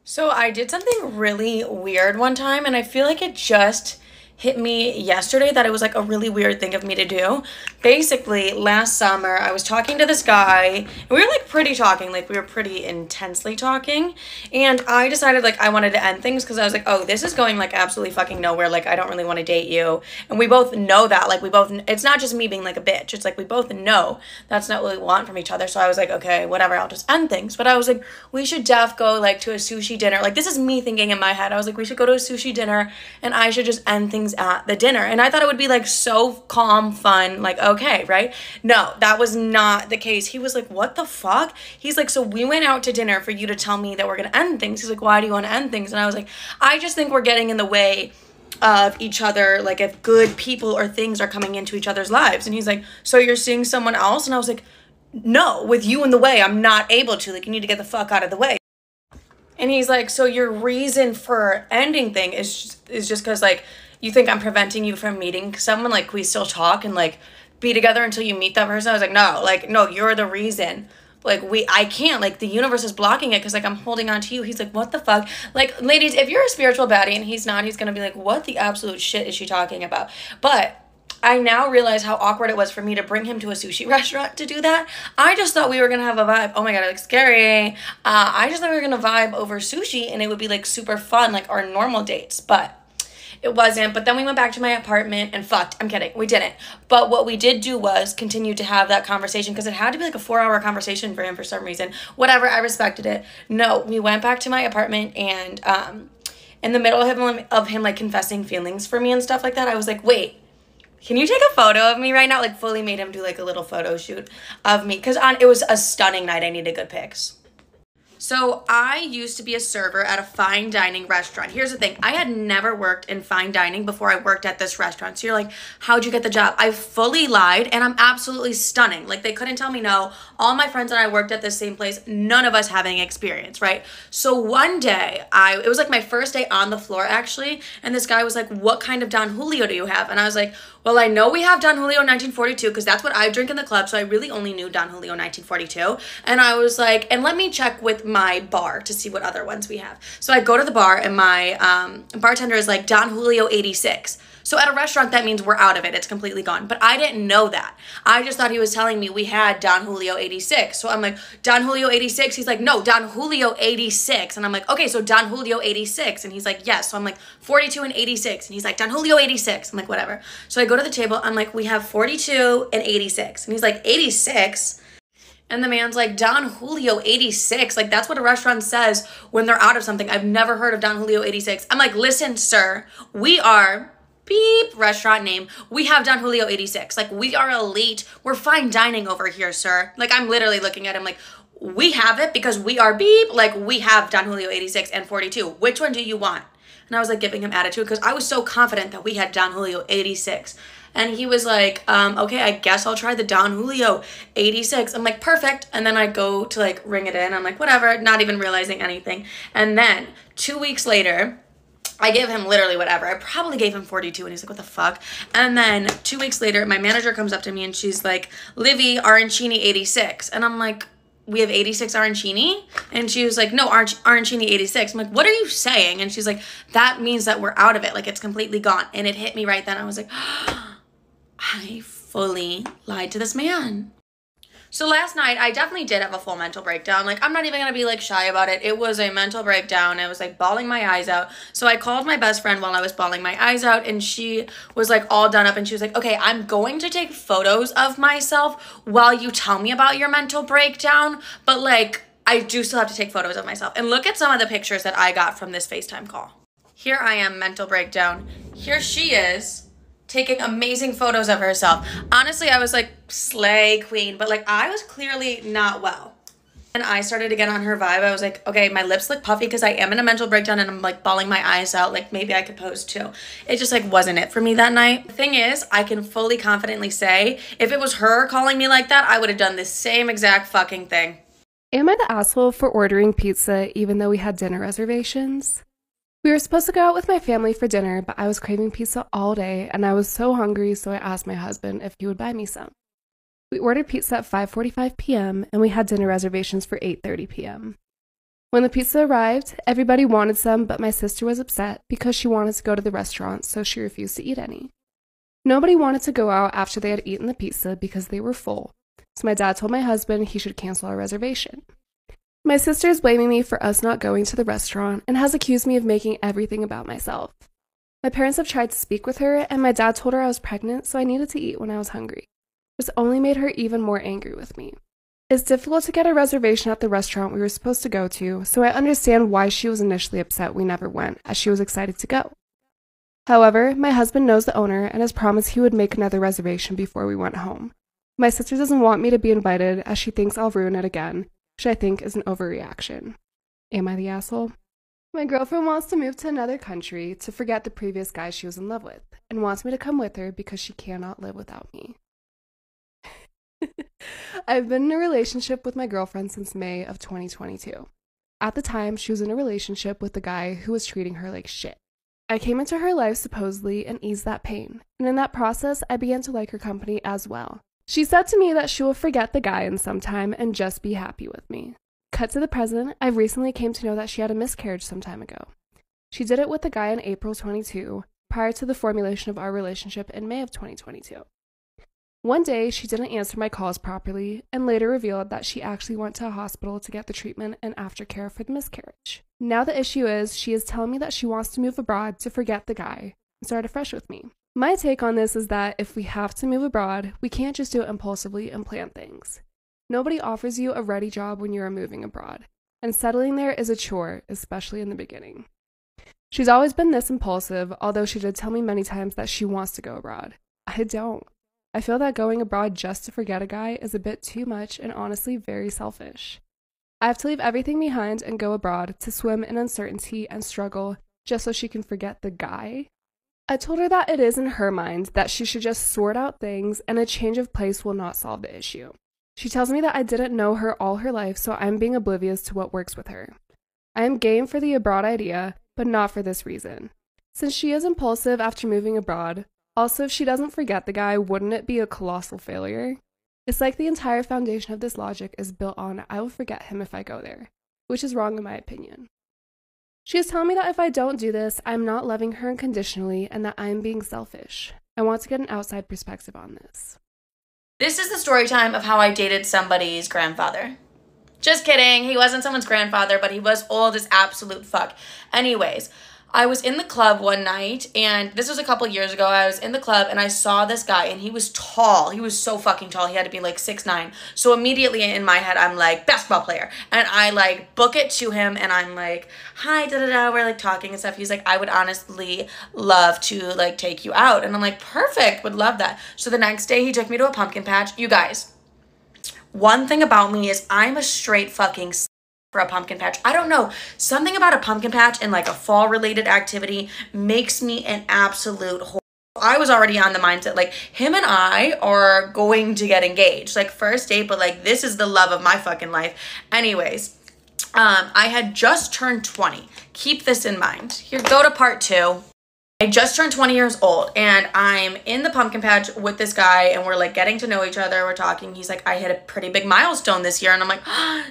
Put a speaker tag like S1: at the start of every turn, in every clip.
S1: So I did something really weird one time, and I feel like it just hit me yesterday that it was like a really weird thing of me to do. Basically, last summer, I was talking to this guy, and we were like pretty talking, like we were pretty intensely talking, and I decided like I wanted to end things because I was like, oh, this is going like absolutely fucking nowhere. Like, I don't really want to date you. And we both know that. Like, it's not just me being like a bitch. It's like we both know that's not what we want from each other. So I was like, okay, whatever, I'll just end things. But I was like, we should go like to a sushi dinner. Like, this is me thinking in my head. I was like, we should go to a sushi dinner and I should just end things at the dinner. And I thought it would be like so calm, fun, like, okay, right? No, that was not the case. He was like, what the fuck? He's like, so we went out to dinner for you to tell me that we're gonna end things. He's like, why do you want to end things? And I was like, I just think we're getting in the way of each other, like if good people or things are coming into each other's lives. And he's like, so you're seeing someone else? And I was like, no, with you in the way, I'm not able to. Like, you need to get the fuck out of the way. And he's like, so your reason for ending thing is just because like you think I'm preventing you from meeting someone? Like, we still talk and like be together until you meet that person? I was like, no, you're the reason. Like, I can't, like, the universe is blocking it because, like, I'm holding on to you. He's like, what the fuck? Like, ladies, if you're a spiritual baddie and he's not, he's gonna be like, what the absolute shit is she talking about? But I now realize how awkward it was for me to bring him to a sushi restaurant to do that. I just thought we were gonna have a vibe. Oh my god, it looks scary. I just thought we were gonna vibe over sushi and it would be, like, super fun, like our normal dates. But it wasn't. But then we went back to my apartment and fucked. I'm kidding. We didn't. But what we did do was continue to have that conversation because it had to be like a 4-hour conversation for him for some reason. Whatever. I respected it. No, we went back to my apartment and in the middle of him like confessing feelings for me and stuff like that, I was like, wait, can you take a photo of me right now? Like, fully made him do like a little photo shoot of me because it was a stunning night. I needed good pics. So I used to be a server at a fine dining restaurant. Here's the thing. I had never worked in fine dining before I worked at this restaurant. So you're like, how'd you get the job? I fully lied and I'm absolutely stunning. Like, they couldn't tell me no. All my friends and I worked at the same place. None of us having experience, right? So one day, it was like my first day on the floor actually. And this guy was like, what kind of Don Julio do you have? And I was like, well, I know we have Don Julio 1942 because that's what I drink in the club. So I really only knew Don Julio 1942. And I was like, and let me check with my bar to see what other ones we have. So I go to the bar and my bartender is like, Don Julio 86. So at a restaurant, that means we're out of it. It's completely gone. But I didn't know that. I just thought he was telling me we had Don Julio 86. So I'm like, Don Julio 86? He's like, no, Don Julio 86. And I'm like, okay, so Don Julio 86. And he's like, yes. So I'm like, 42 and 86. And he's like, Don Julio 86. I'm like, whatever. So I go to the table. I'm like, we have 42 and 86. And he's like, 86? And the man's like, Don Julio 86. Like, that's what a restaurant says when they're out of something. I've never heard of Don Julio 86. I'm like, listen, sir, we are beep restaurant name. We have Don Julio 86. Like, we are elite. We're fine dining over here, sir. Like, I'm literally looking at him like, we have it because we are beep. Like, we have Don Julio 86 and 42. Which one do you want? And I was like giving him attitude because I was so confident that we had Don Julio 86. And he was like, okay, I guess I'll try the Don Julio 86. I'm like, perfect. And then I go to like ring it in. I'm like, whatever, not even realizing anything. And then 2 weeks later, I gave him literally whatever. I probably gave him 42 and he's like, what the fuck? And then 2 weeks later, my manager comes up to me and she's like, Livy, arancini 86. And I'm like, we have 86 arancini? And she was like, no, arancini 86. I'm like, what are you saying? And she's like, that means that we're out of it. Like, it's completely gone. And it hit me right then. I was like, I fully lied to this man. So last night, I definitely did have a full mental breakdown. Like, I'm not even going to be, like, shy about it. It was a mental breakdown. I was, like, bawling my eyes out. So I called my best friend while I was bawling my eyes out, and she was, like, all done up, and she was like, okay, I'm going to take photos of myself while you tell me about your mental breakdown, but, like, I do still have to take photos of myself. And look at some of the pictures that I got from this FaceTime call. Here I am, mental breakdown. Here she is, taking amazing photos of herself. Honestly, I was like, slay queen, but like I was clearly not well. And I started to get on her vibe. I was like, okay, my lips look puffy because I am in a mental breakdown and I'm like bawling my eyes out. Like, maybe I could pose too. It just like wasn't it for me that night. The thing is, I can fully confidently say if it was her calling me like that, I would have done the same exact fucking thing.
S2: Am I the asshole for ordering pizza even though we had dinner reservations? We were supposed to go out with my family for dinner, but I was craving pizza all day, and I was so hungry, so I asked my husband if he would buy me some. We ordered pizza at 5:45 p.m., and we had dinner reservations for 8:30 p.m. When the pizza arrived, everybody wanted some, but my sister was upset because she wanted to go to the restaurant, so she refused to eat any. Nobody wanted to go out after they had eaten the pizza because they were full, so my dad told my husband he should cancel our reservation. My sister is blaming me for us not going to the restaurant and has accused me of making everything about myself. My parents have tried to speak with her, and my dad told her I was pregnant, so I needed to eat when I was hungry. This only made her even more angry with me. It's difficult to get a reservation at the restaurant we were supposed to go to, so I understand why she was initially upset we never went, as she was excited to go. However, my husband knows the owner and has promised he would make another reservation before we went home. My sister doesn't want me to be invited as she thinks I'll ruin it again, which I think is an overreaction. Am I the asshole? My girlfriend wants to move to another country to forget the previous guy she was in love with, and wants me to come with her because she cannot live without me. I've been in a relationship with my girlfriend since May of 2022. At the time, she was in a relationship with the guy who was treating her like shit. I came into her life supposedly and eased that pain, and in that process, I began to like her company as well. She said to me that she will forget the guy in some time and just be happy with me. Cut to the present, I recently came to know that she had a miscarriage some time ago. She did it with the guy in April 22, prior to the formulation of our relationship in May of 2022. One day, she didn't answer my calls properly, and later revealed that she actually went to a hospital to get the treatment and aftercare for the miscarriage. Now the issue is, she is telling me that she wants to move abroad to forget the guy and start afresh with me. My take on this is that if we have to move abroad, we can't just do it impulsively and plan things. Nobody offers you a ready job when you are moving abroad, and settling there is a chore, especially in the beginning. She's always been this impulsive, although she did tell me many times that she wants to go abroad. I don't. I feel that going abroad just to forget a guy is a bit too much and honestly very selfish. I have to leave everything behind and go abroad to swim in uncertainty and struggle just so she can forget the guy? I told her that it is in her mind that she should just sort out things and a change of place will not solve the issue. She tells me that I didn't know her all her life, so I'm being oblivious to what works with her. I am game for the abroad idea, but not for this reason. Since she is impulsive after moving abroad, also, if she doesn't forget the guy, wouldn't it be a colossal failure? It's like the entire foundation of this logic is built on I will forget him if I go there, which is wrong in my opinion. She is telling me that if I don't do this, I'm not loving her unconditionally and that I am being selfish. I want to get an outside perspective on this.
S1: This is the story time of how I dated somebody's grandfather. Just kidding, he wasn't someone's grandfather, but he was old as absolute fuck. Anyways, I was in the club one night, and this was a couple years ago. I was in the club, and I saw this guy, and he was tall. He was so fucking tall. He had to be like 6'9". So immediately in my head, I'm like, basketball player. And I like book it to him, and I'm like, hi, da-da-da. We're like talking and stuff. He's like, I would honestly love to like take you out. And I'm like, perfect, would love that. So the next day, he took me to a pumpkin patch. You guys, one thing about me is I'm a straight fucking for a pumpkin patch. I don't know. Something about a pumpkin patch and like a fall related activity makes me an absolute whore. I was already on the mindset like him and I are going to get engaged. Like first date, but like this is the love of my fucking life. Anyways, I had just turned 20. Keep this in mind. Here, go to part 2. I just turned 20 years old and I'm in the pumpkin patch with this guy and we're like getting to know each other. We're talking. He's like, I hit a pretty big milestone this year. And I'm like,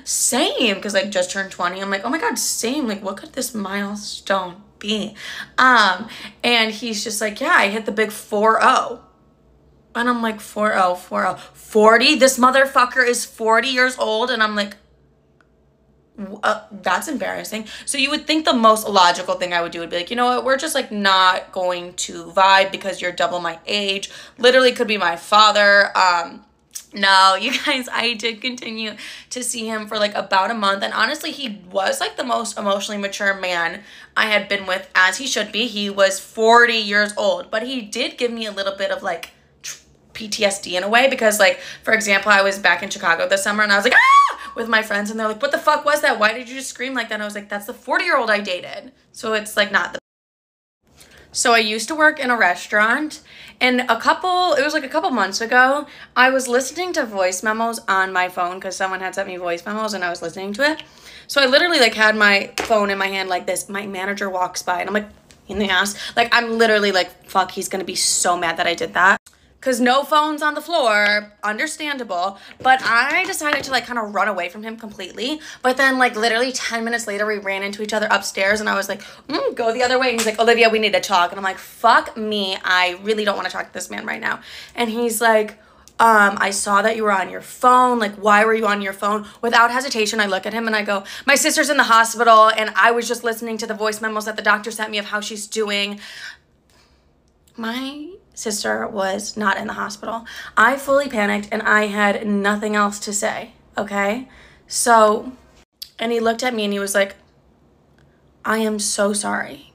S1: same. Cause like just turned 20. I'm like, oh my God, same. Like what could this milestone be? And he's just like, yeah, I hit the big 4-0. And I'm like, 4-0. 40? This motherfucker is 40 years old. And I'm like, that's embarrassing. So you would think the most logical thing I would do would be like, you know what, we're just like not going to vibe because you're double my age. Literally could be my father. No, you guys, I did continue to see him for like about a month. And honestly, he was like the most emotionally mature man I had been with, as he should be. He was 40 years old, but he did give me a little bit of like PTSD in a way because like, for example, I was back in Chicago this summer and I was like, with my friends and they're like, what the fuck was that? Why did you just scream like that? And I was like, that's the 40-year-old I dated. So it's like not the. So I used to work in a restaurant and it was like a couple months ago, I was listening to voice memos on my phone because someone had sent me voice memos and I was listening to it. So I literally like had my phone in my hand like this. My manager walks by and I'm like, in the ass. Like I'm literally like, fuck, he's gonna be so mad that I did that. because no phones on the floor, understandable. But I decided to like kind of run away from him completely. But then like literally 10 minutes later, we ran into each other upstairs and I was like, go the other way. And he's like, Olivia, we need to talk. And I'm like, fuck me. I really don't want to talk to this man right now. And he's like, I saw that you were on your phone. Like, why were you on your phone? Without hesitation, I look at him and I go, my sister's in the hospital and I was just listening to the voice memos that the doctor sent me of how she's doing. My sister was not in the hospital. I fully panicked and I had nothing else to say, okay? So, and he looked at me and he was like, I am so sorry.